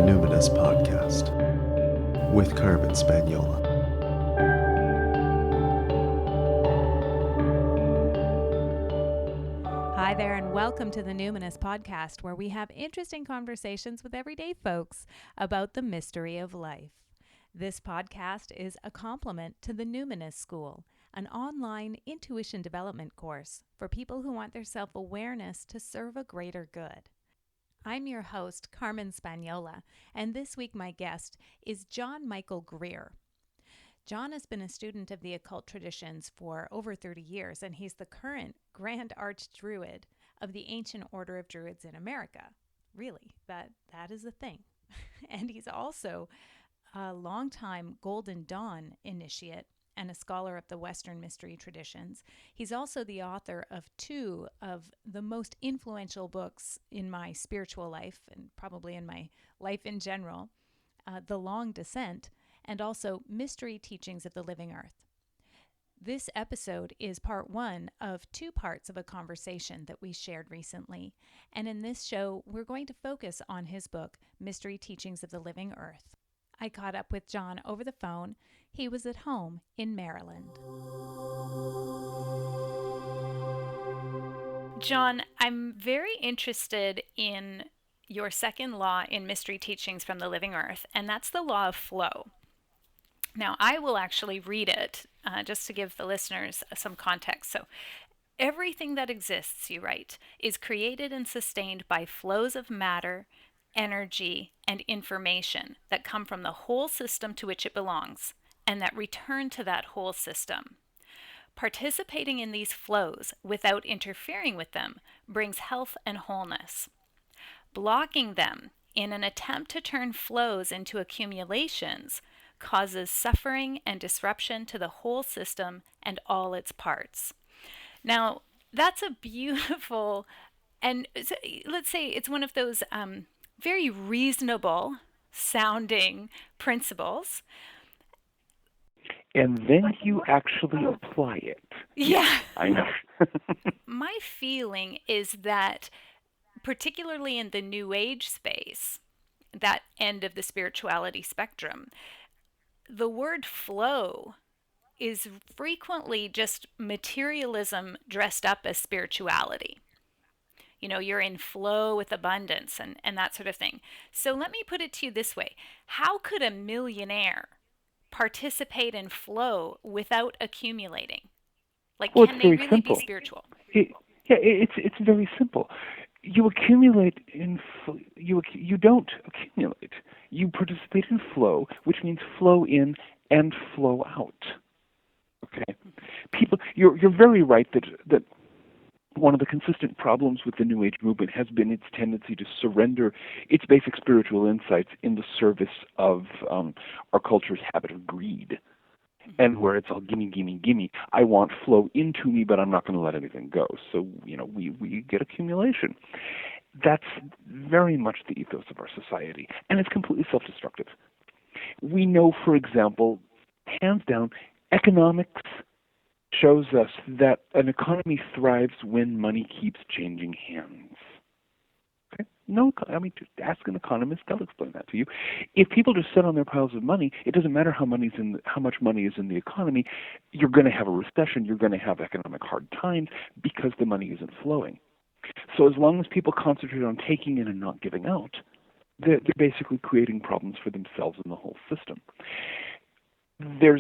Numinous Podcast with Carmen Spaniola. Hi there, and welcome to the Numinous Podcast, where we have interesting conversations with everyday folks about the mystery of life. This podcast is a complement to the Numinous School, an online intuition development course for people who want their self-awareness to serve a greater good. I'm your host, Carmen Spaniola, and this week my guest is John Michael Greer. John has been a student of the occult traditions for over 30 years, and he's the current Grand Archdruid of the Ancient Order of Druids in America. Really, that is a thing. And he's also a longtime Golden Dawn initiate and a scholar of the Western mystery traditions. He's also the author of two of the most influential books in my spiritual life, and probably in my life in general, The Long Descent, and also Mystery Teachings of the Living Earth. This episode is part one of two parts of a conversation that we shared recently. And in this show, we're going to focus on his book, Mystery Teachings of the Living Earth. I caught up with John over the phone. He was at home in Maryland. John, I'm very interested in your second law in Mystery Teachings from the Living Earth, and that's the law of flow. Now, I will actually read it just to give the listeners some context. So, everything that exists, you write, is created and sustained by flows of matter, energy, and information that come from the whole system to which it belongs and that return to that whole system. Participating in these flows without interfering with them brings health and wholeness. Blocking them in an attempt to turn flows into accumulations causes suffering and disruption to the whole system and all its parts. Now, that's a beautiful, and let's say it's one of those very reasonable sounding principles. And then you actually apply it. Yeah. I know. My feeling is that, particularly in the New Age space, that end of the spirituality spectrum, the word flow is frequently just materialism dressed up as spirituality. You know, you're in flow with abundance and that sort of thing. So let me put it to you this way. How could a millionaire participate in flow without accumulating? Like, Well, can it's they very really be simple. spiritual? It's very simple. You accumulate you don't accumulate. You participate in flow, which means flow in and flow out. Okay, you're very right that one of the consistent problems with the New Age movement has been its tendency to surrender its basic spiritual insights in the service of our culture's habit of greed. And where it's all gimme, gimme, gimme. I want flow into me, but I'm not going to let anything go. So, we get accumulation. That's very much the ethos of our society. And it's completely self-destructive. We know, for example, hands down, economics shows us that an economy thrives when money keeps changing hands. Okay? Just ask an economist; they'll explain that to you. If people just sit on their piles of money, it doesn't matter how much money is in the economy. You're going to have a recession. You're going to have economic hard times because the money isn't flowing. So as long as people concentrate on taking in and not giving out, they're basically creating problems for themselves and the whole system. There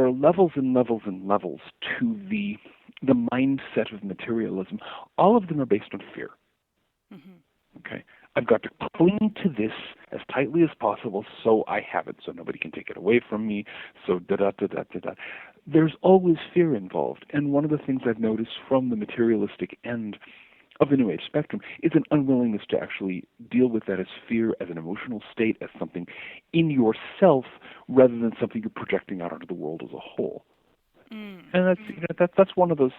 are levels and levels and levels to the mindset of materialism. All of them are based on fear. Mm-hmm. Okay, I've got to cling to this as tightly as possible so I have it, so nobody can take it away from me. So da da da da da da. There's always fear involved, and one of the things I've noticed from the materialistic end of the New Age spectrum is an unwillingness to actually deal with that as fear, as an emotional state, as something in yourself, rather than something you're projecting out onto the world as a whole. And that's one of those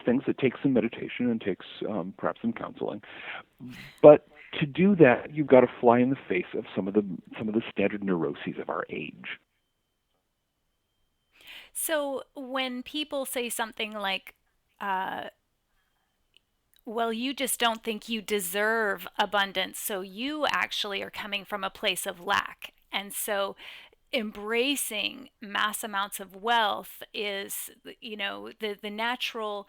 things that takes some meditation and takes perhaps some counseling. But to do that, you've got to fly in the face of some of the standard neuroses of our age. So when people say something like, Well, you just don't think you deserve abundance. So you actually are coming from a place of lack. And so embracing mass amounts of wealth is, the natural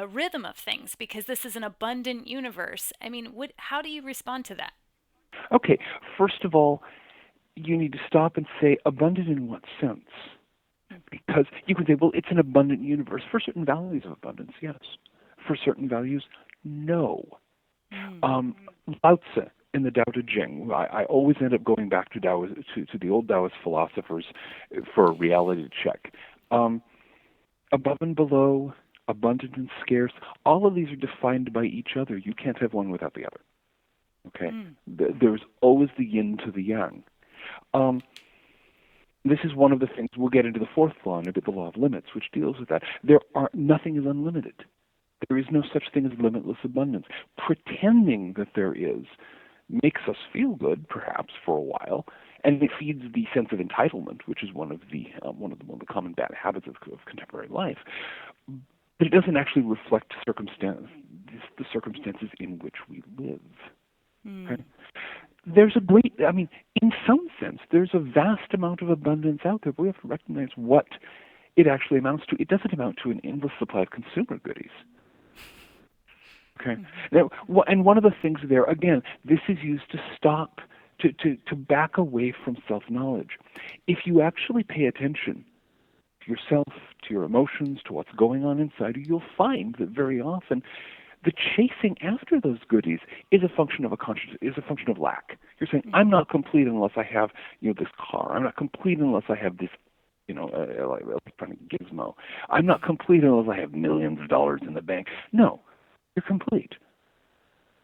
rhythm of things because this is an abundant universe. I mean, how do you respond to that? Okay, first of all, you need to stop and say abundant in what sense? Because you can say, well, it's an abundant universe. For certain values of abundance, yes. For certain values, no. Mm. Lao Tzu in the Tao Te Ching, I always end up going back to to the old Taoist philosophers for a reality check. Above and below, abundant and scarce, all of these are defined by each other. You can't have one without the other. Okay? Mm. There's always the yin to the yang. Um, this is one of the things, we'll get into the fourth law in a bit, the law of limits, which deals with that. Nothing is unlimited. There is no such thing as limitless abundance. Pretending that there is makes us feel good, perhaps, for a while, and it feeds the sense of entitlement, which is one of the common bad habits of contemporary life. But it doesn't actually reflect the circumstances in which we live. Mm. Okay? In some sense, there's a vast amount of abundance out there, but we have to recognize what it actually amounts to. It doesn't amount to an endless supply of consumer goodies. Okay. Now, and one of the things there, again, this is used to stop, to back away from self-knowledge. If you actually pay attention to yourself, to your emotions, to what's going on inside you, you'll find that very often the chasing after those goodies is a function of lack. You're saying, I'm not complete unless I have, this car. I'm not complete unless I have this, electronic gizmo. I'm not complete unless I have millions of dollars in the bank. No. You're complete.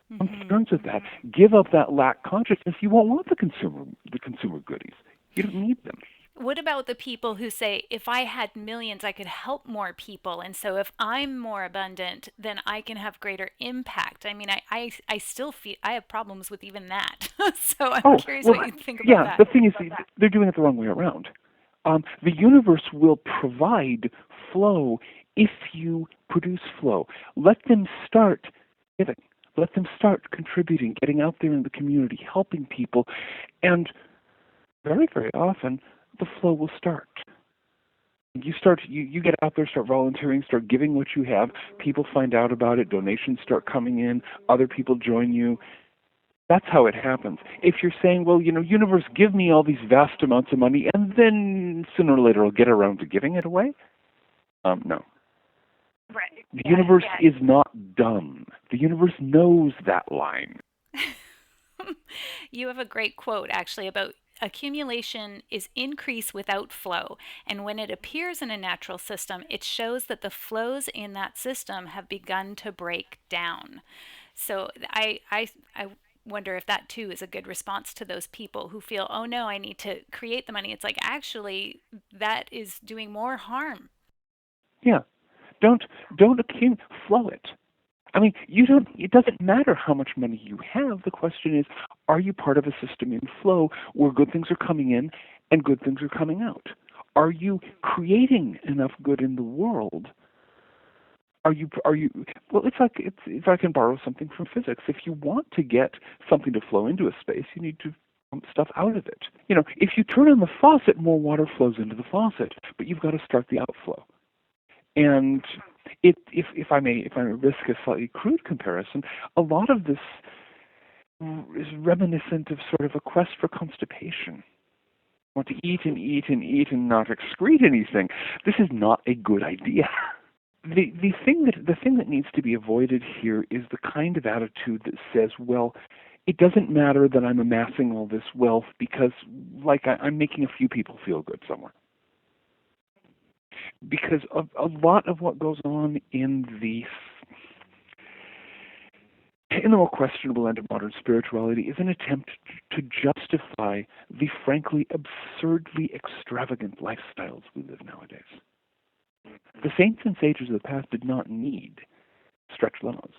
In terms of that, give up that lack consciousness. You won't want the consumer goodies. You don't need them. What about the people who say, if I had millions, I could help more people. And so if I'm more abundant, then I can have greater impact. I mean, I still feel I have problems with even that. So I'm curious what you think about that. The thing is, they're doing it the wrong way around. The universe will provide flow if you produce flow. Let them start giving. Let them start contributing, getting out there in the community, helping people. And very, very often, the flow will start. You get out there, start volunteering, start giving what you have. People find out about it. Donations start coming in. Other people join you. That's how it happens. If you're saying, well, universe, give me all these vast amounts of money, and then sooner or later I'll get around to giving it away, no. Right. The universe is not dumb. The universe knows that line. You have a great quote actually about accumulation is increase without flow. And when it appears in a natural system, it shows that the flows in that system have begun to break down. So I wonder if that too is a good response to those people who feel, oh no, I need to create the money. It's like, actually, that is doing more harm. Yeah. Don't flow it. I mean, it doesn't matter how much money you have. The question is, are you part of a system in flow where good things are coming in and good things are coming out? Are you creating enough good in the world? Well, it's like, if I can borrow something from physics, if you want to get something to flow into a space, you need to pump stuff out of it. If you turn on the faucet, more water flows into the faucet, but you've got to start the outflow. And if I may risk a slightly crude comparison, a lot of this is reminiscent of sort of a quest for constipation. Want to eat and eat and eat and not excrete anything. This is not a good idea. The thing that needs to be avoided here is the kind of attitude that says, well, it doesn't matter that I'm amassing all this wealth because, I'm making a few people feel good somewhere. Because of a lot of what goes on in the more questionable end of modern spirituality is an attempt to justify the frankly absurdly extravagant lifestyles we live nowadays. The saints and sages of the past did not need stretch limos.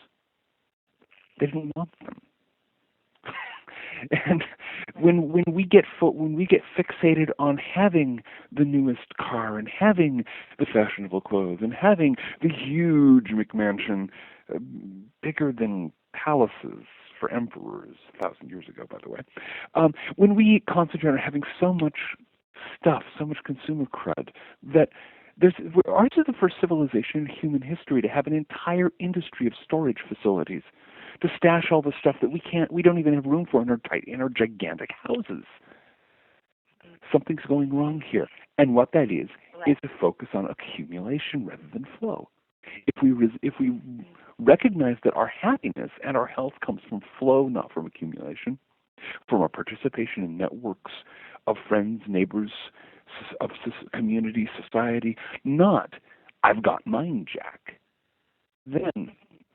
They didn't want them. And when we get fixated on having the newest car and having the fashionable clothes and having the huge McMansion, big bigger than palaces for emperors 1,000 years ago, by the way. When we concentrate on having so much stuff, so much consumer crud, that ours is the first civilization in human history to have an entire industry of storage facilities to stash all the stuff that we don't even have room for in our gigantic houses. Something's going wrong here. And what that is a focus on accumulation rather than flow. If we recognize that our happiness and our health comes from flow, not from accumulation, from our participation in networks of friends, neighbors, of community, society, not I've got mine, Jack, then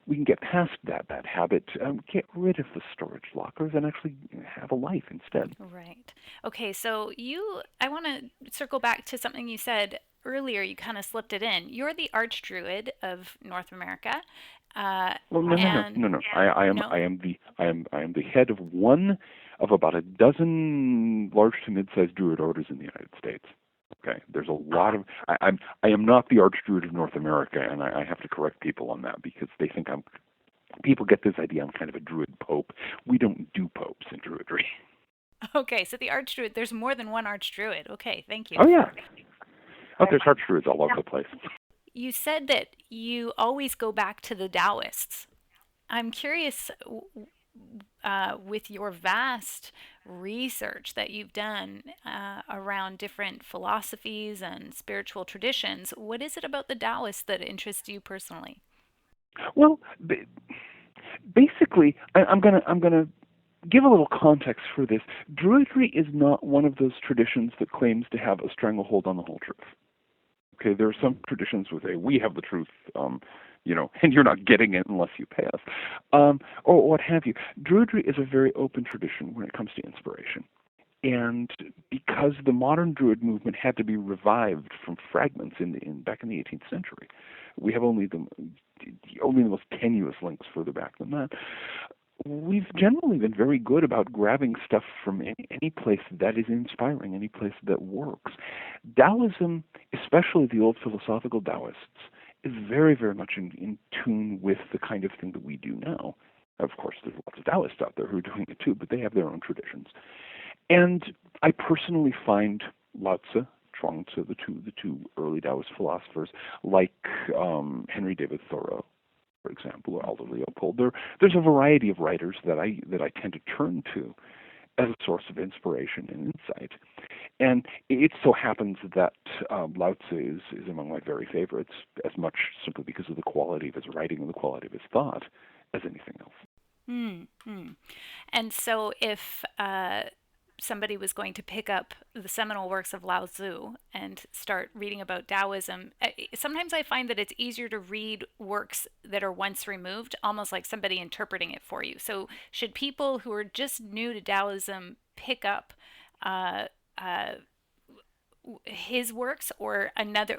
we can get past that habit, get rid of the storage lockers and actually have a life instead. Right. Okay, so I want to circle back to something you said earlier. You kind of slipped it in. You're the archdruid of North America. Well, no. I am the head of one of about a dozen large to mid-sized druid orders in the United States. Okay, there's a lot of. I am not the archdruid of North America, and I have to correct people on that because they think I'm. People get this idea I'm kind of a druid pope. We don't do popes in druidry. Okay, so the archdruid. There's more than one archdruid. Okay, thank you. Oh yeah. Oh, there's archdruids all over the place. You said that you always go back to the Taoists. I'm curious, with your vast research that you've done around different philosophies and spiritual traditions, what is it about the Taoists that interests you personally? Well, basically, I'm gonna give a little context for this. Druidry is not one of those traditions that claims to have a stranglehold on the whole truth. Okay, there are some traditions who say we have the truth, and you're not getting it unless you pay us, or what have you. Druidry is a very open tradition when it comes to inspiration. And because the modern Druid movement had to be revived from fragments back in the 18th century, we have only the most tenuous links further back than that. We've generally been very good about grabbing stuff from any place that is inspiring, any place that works. Taoism, especially the old philosophical Taoists, is very, very much in tune with the kind of thing that we do now. Of course, there's lots of Taoists out there who are doing it too, but they have their own traditions. And I personally find Lao Tzu, Chuang-Tzu, the two early Taoist philosophers, like Henry David Thoreau, for example, or Aldo Leopold. There's a variety of writers that I tend to turn to as a source of inspiration and insight. And it so happens that Lao Tzu is among my very favorites, as much simply because of the quality of his writing and the quality of his thought as anything else. Mm-hmm. And so if somebody was going to pick up the seminal works of Lao Tzu and start reading about Taoism, sometimes I find that it's easier to read works that are once removed, almost like somebody interpreting it for you. So should people who are just new to Taoism pick up his works, or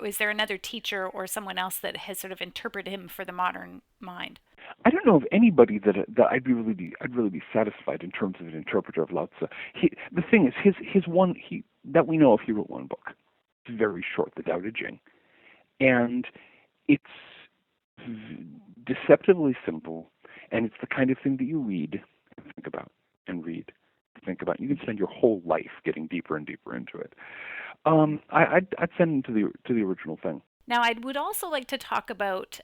is there another teacher or someone else that has sort of interpreted him for the modern mind? I don't know of anybody that I'd really be satisfied in terms of an interpreter of Lao Tzu. The thing is, his one that we know of, he wrote one book. It's very short, the Tao Te Ching, and it's deceptively simple, and it's the kind of thing that you read and think about and read, think about. You can spend your whole life getting deeper and deeper into it. I'd send him to the original thing. Now, I would also like to talk about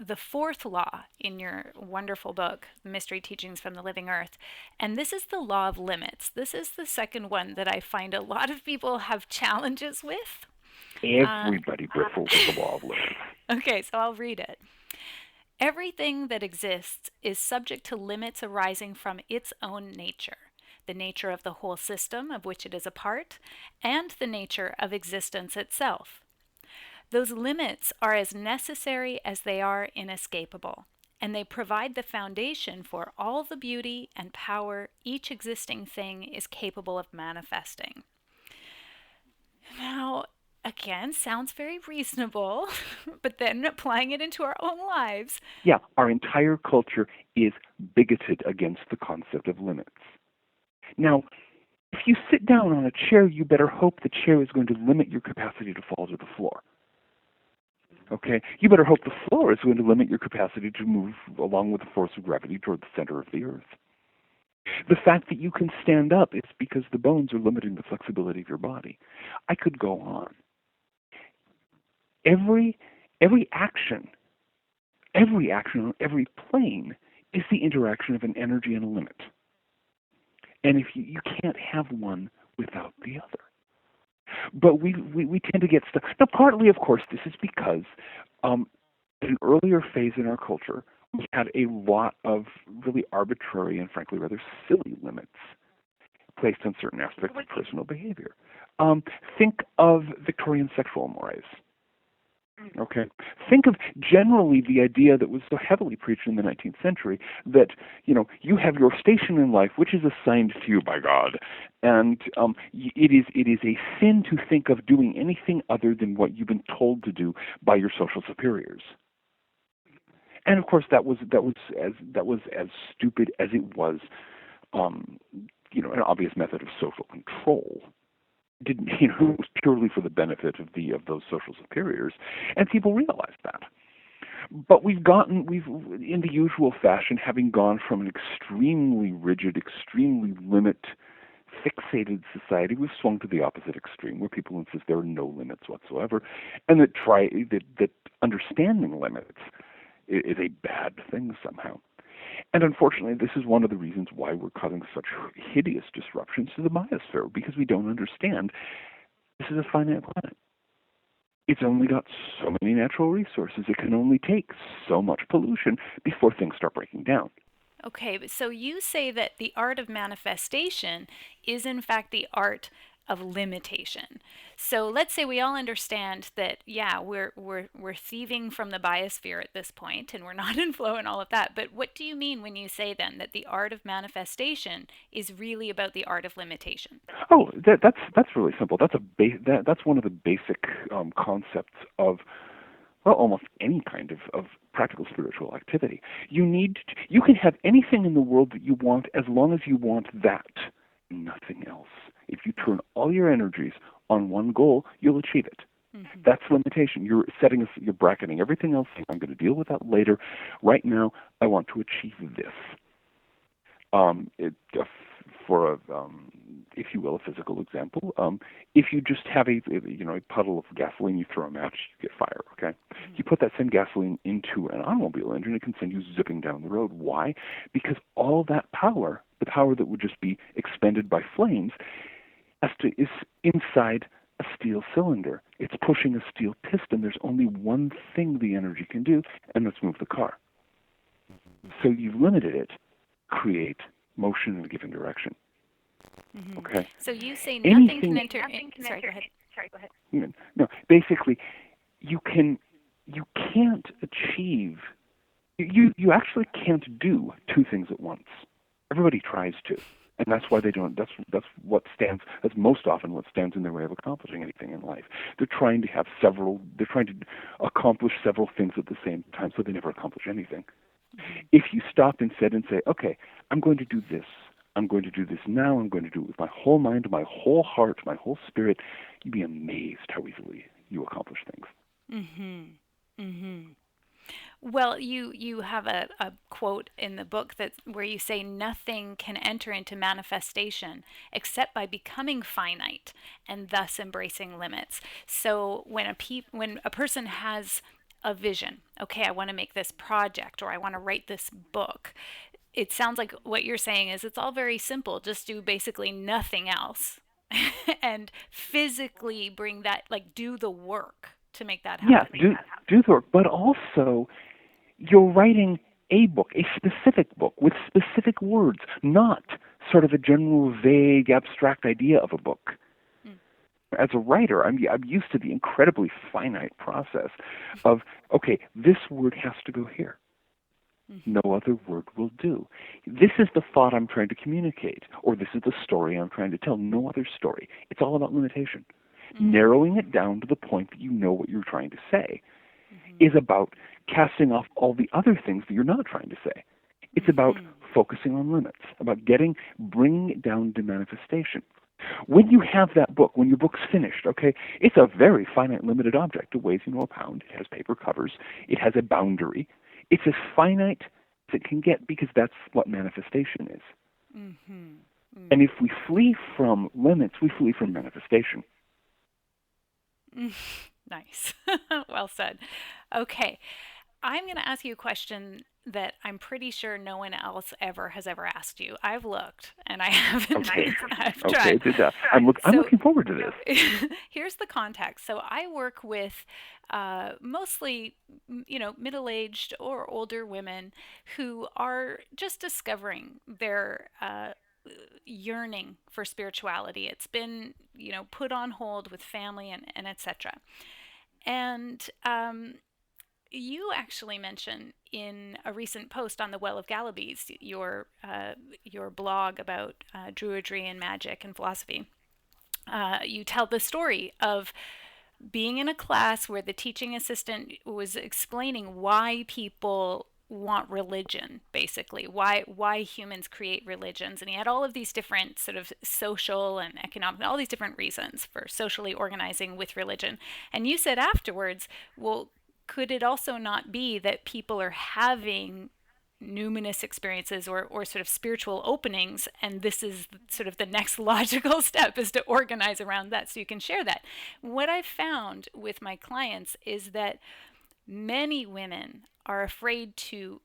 the fourth law in your wonderful book, Mystery Teachings from the Living Earth. And this is the law of limits. This is the second one that I find a lot of people have challenges with. Everybody bristles with the law of limits. Okay, so I'll read it. Everything that exists is subject to limits arising from its own nature, the nature of the whole system of which it is a part, and the nature of existence itself. Those limits are as necessary as they are inescapable, and they provide the foundation for all the beauty and power each existing thing is capable of manifesting. Now, again, sounds very reasonable, but then applying it into our own lives. Yeah, our entire culture is bigoted against the concept of limits. Now, if you sit down on a chair, you better hope the chair is going to limit your capacity to fall to the floor. Okay? You better hope the floor is going to limit your capacity to move along with the force of gravity toward the center of the earth. The fact that you can stand up is because the bones are limiting the flexibility of your body. I could go on. Every action on every plane is the interaction of an energy and a limit. And if you can't have one without the other. But we tend to get stuck. Now, partly, of course, this is because in an earlier phase in our culture, we had a lot of really arbitrary and frankly rather silly limits placed on certain aspects of personal behavior. Think of Victorian sexual mores. Okay. Think of generally the idea that was so heavily preached in the 19th century that, you have your station in life, which is assigned to you by God, and it is a sin to think of doing anything other than what you've been told to do by your social superiors. And of course, that was as stupid as it was, an obvious method of social control. It was purely for the benefit of those social superiors, and people realized that. But we've in the usual fashion, having gone from an extremely rigid, extremely limit-fixated society, we've swung to the opposite extreme, where people insist there are no limits whatsoever, and that understanding limits is a bad thing somehow. And unfortunately, this is one of the reasons why we're causing such hideous disruptions to the biosphere, because we don't understand this is a finite planet. It's only got so many natural resources. It can only take so much pollution before things start breaking down. Okay, but so you say that the art of manifestation is in fact the art of limitation. So let's say we all understand that, yeah, we're thieving from the biosphere at this point, and we're not in flow and all of that. But what do you mean when you say then that the art of manifestation is really about the art of limitation? Oh, that's really simple. That's one of the basic concepts of, well, almost any kind of practical spiritual activity. You can have anything in the world that you want as long as you want that, nothing else. If you turn all your energies on one goal, you'll achieve it. Mm-hmm. That's limitation. You're bracketing everything else. I'm going to deal with that later. Right now, I want to achieve this. If you will, a physical example, if you just have a puddle of gasoline, you throw a match, you get fire, okay? Mm-hmm. You put that same gasoline into an automobile engine, it can send you zipping down the road. Why? Because all that power, the power that would just be expended by flames, is inside a steel cylinder. It's pushing a steel piston. There's only one thing the energy can do, and that's move the car. So you've limited it. Create motion in a given direction. Mm-hmm. Okay. So you say nothing can enter. Sorry, go ahead. No, basically, you can't achieve. You actually can't do two things at once. Everybody tries to, and that's why they don't. That's most often what stands in their way of accomplishing anything in life. They're trying to have several. They're trying to accomplish several things at the same time, so they never accomplish anything. Mm-hmm. If you stop instead and say, okay, I'm going to do this. I'm going to do this now. I'm going to do it with my whole mind, my whole heart, my whole spirit. You'd be amazed how easily you accomplish things. Mm-hmm. Mm-hmm. Well, you have a quote in the book where you say nothing can enter into manifestation except by becoming finite and thus embracing limits. So when a person has a vision, okay, I want to make this project or I want to write this book, it sounds like what you're saying is it's all very simple. Just do basically nothing else and physically bring that, like, do the work to make that happen. Yeah, do the work, but also you're writing a book, a specific book with specific words, not sort of a general, vague, abstract idea of a book. As a writer, I'm used to the incredibly finite process of, okay, this word has to go here. No other word will do. This is the thought I'm trying to communicate, or this is the story I'm trying to tell. No other story. It's all about limitation. Narrowing it down to the point that you know what you're trying to say is about casting off all the other things that you're not trying to say. It's about focusing on limits, about bringing it down to manifestation. When you have that book, when your book's finished, okay, it's a very finite, limited object. It weighs, a pound. It has paper covers. It has a boundary. It's as finite as it can get because that's what manifestation is. Mm-hmm. Mm-hmm. And if we flee from limits, we flee from manifestation. Nice. Well said. Okay. I'm going to ask you a question that I'm pretty sure no one else has ever asked you. I've looked and I haven't. Okay. I've Okay. tried. I'm So looking forward to this. here's the context. So I work with mostly, middle-aged or older women who are just discovering their yearning for spirituality. It's been, put on hold with family and etc. And you actually mentioned in a recent post on the Well of Gallabys, your blog about Druidry and magic and philosophy. You tell the story of being in a class where the teaching assistant was explaining why people want religion, basically why humans create religions, and he had all of these different sort of social and economic, all these different reasons for socially organizing with religion. And you said afterwards, well, could it also not be that people are having numinous experiences or sort of spiritual openings, and this is sort of the next logical step is to organize around that so you can share that? What I've found with my clients is that many women are afraid to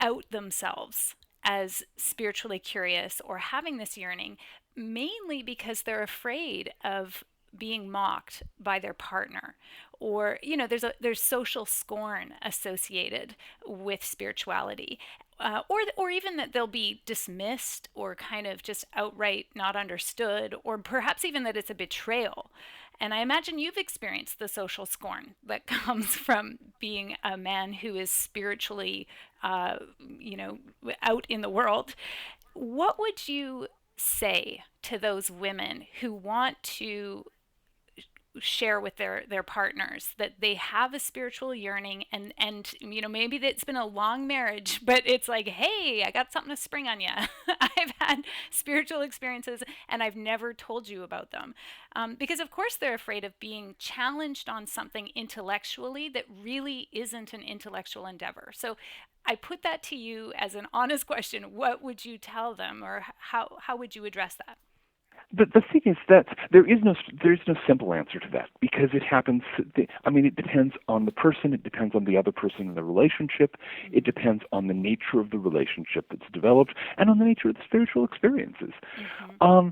out themselves as spiritually curious or having this yearning, mainly because they're afraid of being mocked by their partner, or there's social scorn associated with spirituality, or even that they'll be dismissed or kind of just outright not understood, or perhaps even that it's a betrayal. And I imagine you've experienced the social scorn that comes from being a man who is spiritually, you know, out in the world. What would you say to those women who want to share with their partners that they have a spiritual yearning, and maybe it's been a long marriage, but it's like, hey, I got something to spring on you. I've had spiritual experiences and I've never told you about them, because of course they're afraid of being challenged on something intellectually that really isn't an intellectual endeavor. So I put that to you as an honest question. What would you tell them, or how would you address that? The thing is that there's no simple answer to that, because it happens. It depends on the person. It depends on the other person in the relationship. It depends on the nature of the relationship that's developed, and on the nature of the spiritual experiences. Mm-hmm.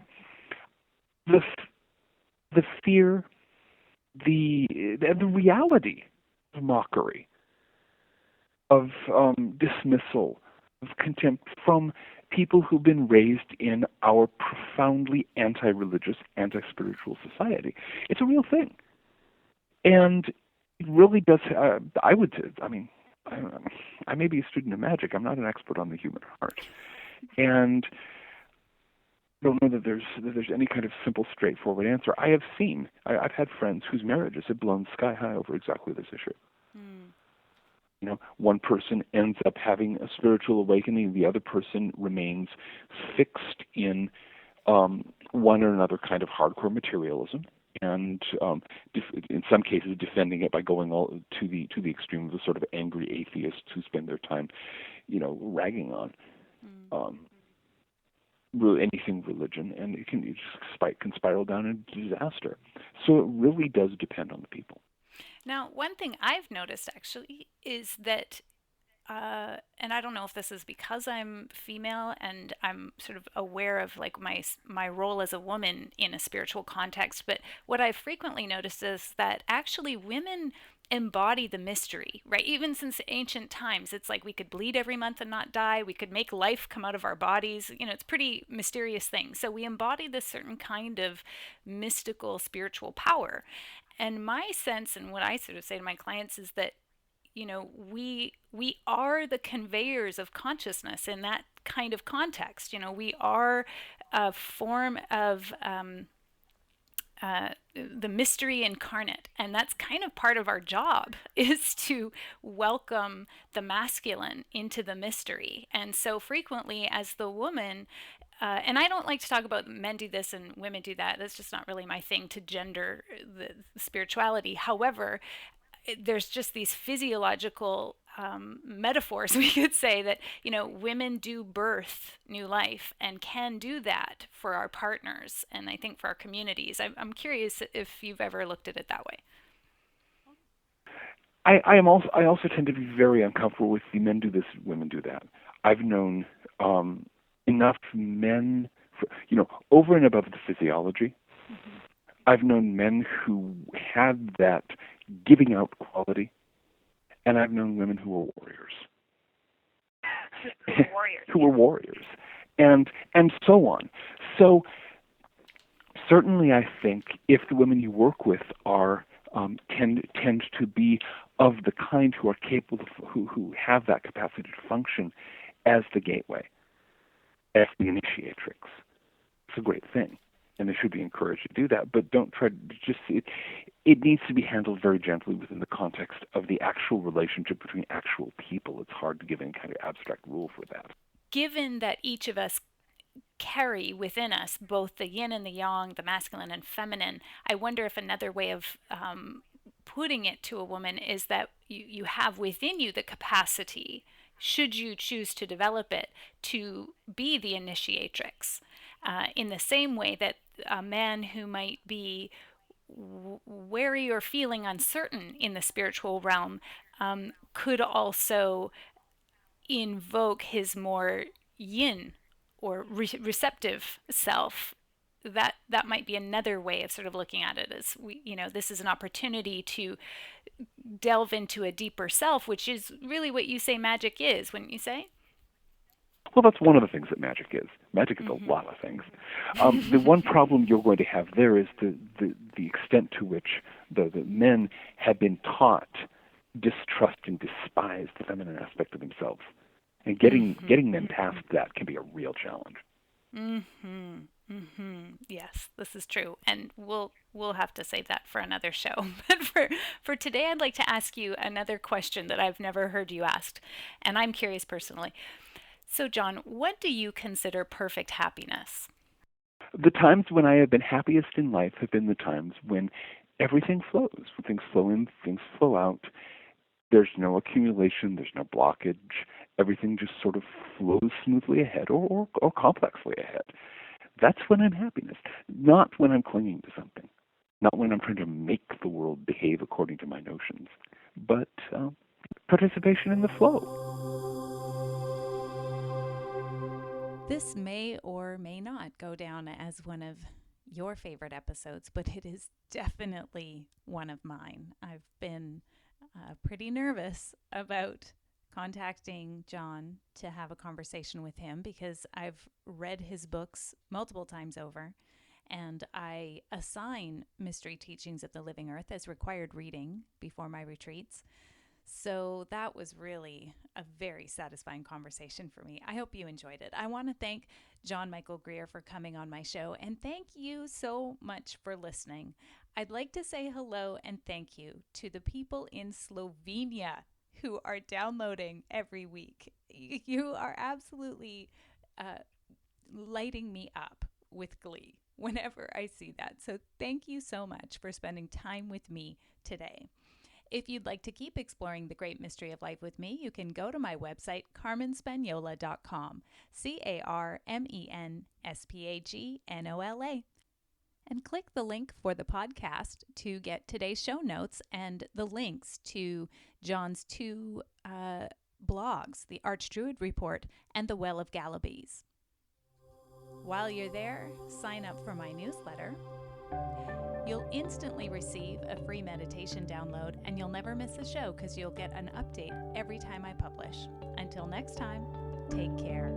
The the fear, the reality of mockery, of dismissal, of contempt from people who've been raised in our profoundly anti-religious, anti-spiritual society. It's a real thing. And it really does, I don't know, I may be a student of magic. I'm not an expert on the human heart. And I don't know that there's any kind of simple, straightforward answer. I've had friends whose marriages have blown sky high over exactly this issue. Mm. One person ends up having a spiritual awakening, the other person remains fixed in one or another kind of hardcore materialism, and in some cases defending it by going all to the extreme of the sort of angry atheists who spend their time, ragging on anything religion, and it can spiral down into disaster. So it really does depend on the people. Now, one thing I've noticed actually is that, and I don't know if this is because I'm female and I'm sort of aware of like my role as a woman in a spiritual context, but what I've frequently noticed is that actually women embody the mystery, right? Even since ancient times, it's like we could bleed every month and not die. We could make life come out of our bodies. It's pretty mysterious thing. So we embody this certain kind of mystical spiritual power. And my sense, and what I sort of say to my clients, is that we are the conveyors of consciousness in that kind of context. We are a form of the mystery incarnate, and that's kind of part of our job is to welcome the masculine into the mystery. And so frequently, as the woman, and I don't like to talk about men do this and women do that. That's just not really my thing to gender the spirituality. However, there's just these physiological metaphors, we could say, that women do birth new life and can do that for our partners, and I think for our communities. I'm curious if you've ever looked at it that way. I also tend to be very uncomfortable with the men do this, women do that. I've known enough men, over and above the physiology. Mm-hmm. I've known men who had that giving out quality, and I've known women who were warriors. Who were warriors, and so on. So certainly, I think if the women you work with are tend to be of the kind who are capable of, who have that capacity to function as the gateway, as the initiatrix, it's a great thing. And they should be encouraged to do that, but don't try to just see it. It needs to be handled very gently within the context of the actual relationship between actual people. It's hard to give any kind of abstract rule for that. Given that each of us carry within us both the yin and the yang, the masculine and feminine, I wonder if another way of putting it to a woman is that you have within you the capacity, should you choose to develop it, to be the initiatrix. In the same way that a man who might be wary or feeling uncertain in the spiritual realm could also invoke his more yin or receptive self. That might be another way of sort of looking at it, as this is an opportunity to delve into a deeper self, which is really what you say magic is, wouldn't you say? Well, that's one of the things that magic is. Magic is a lot of things. The one problem you're going to have there is the extent to which the men have been taught distrust and despise the feminine aspect of themselves. And getting them past that can be a real challenge. Yes, this is true, and we'll have to save that for another show. But for today, I'd like to ask you another question that I've never heard you asked, and I'm curious personally. So, John, what do you consider perfect happiness? The times when I have been happiest in life have been the times when everything flows. When things flow in, things flow out. There's no accumulation, there's no blockage. Everything just sort of flows smoothly ahead or complexly ahead. That's when I'm happiness, not when I'm clinging to something, not when I'm trying to make the world behave according to my notions, but participation in the flow. This may or may not go down as one of your favorite episodes, but it is definitely one of mine. I've been pretty nervous about contacting John to have a conversation with him because I've read his books multiple times over, and I assign Mystery Teachings of the Living Earth as required reading before my retreats. So that was really a very satisfying conversation for me. I hope you enjoyed it. I want to thank John Michael Greer for coming on my show, and thank you so much for listening. I'd like to say hello and thank you to the people in Slovenia who are downloading every week. You are absolutely lighting me up with glee whenever I see that. So thank you so much for spending time with me today. If you'd like to keep exploring the great mystery of life with me, you can go to my website, carmenspagnola.com, CarmenSpagnola, and click the link for the podcast to get today's show notes and the links to John's two blogs, the Archdruid Report and the Well of Gallabys. While you're there, sign up for my newsletter. You'll instantly receive a free meditation download, and you'll never miss a show because you'll get an update every time I publish. Until next time, take care.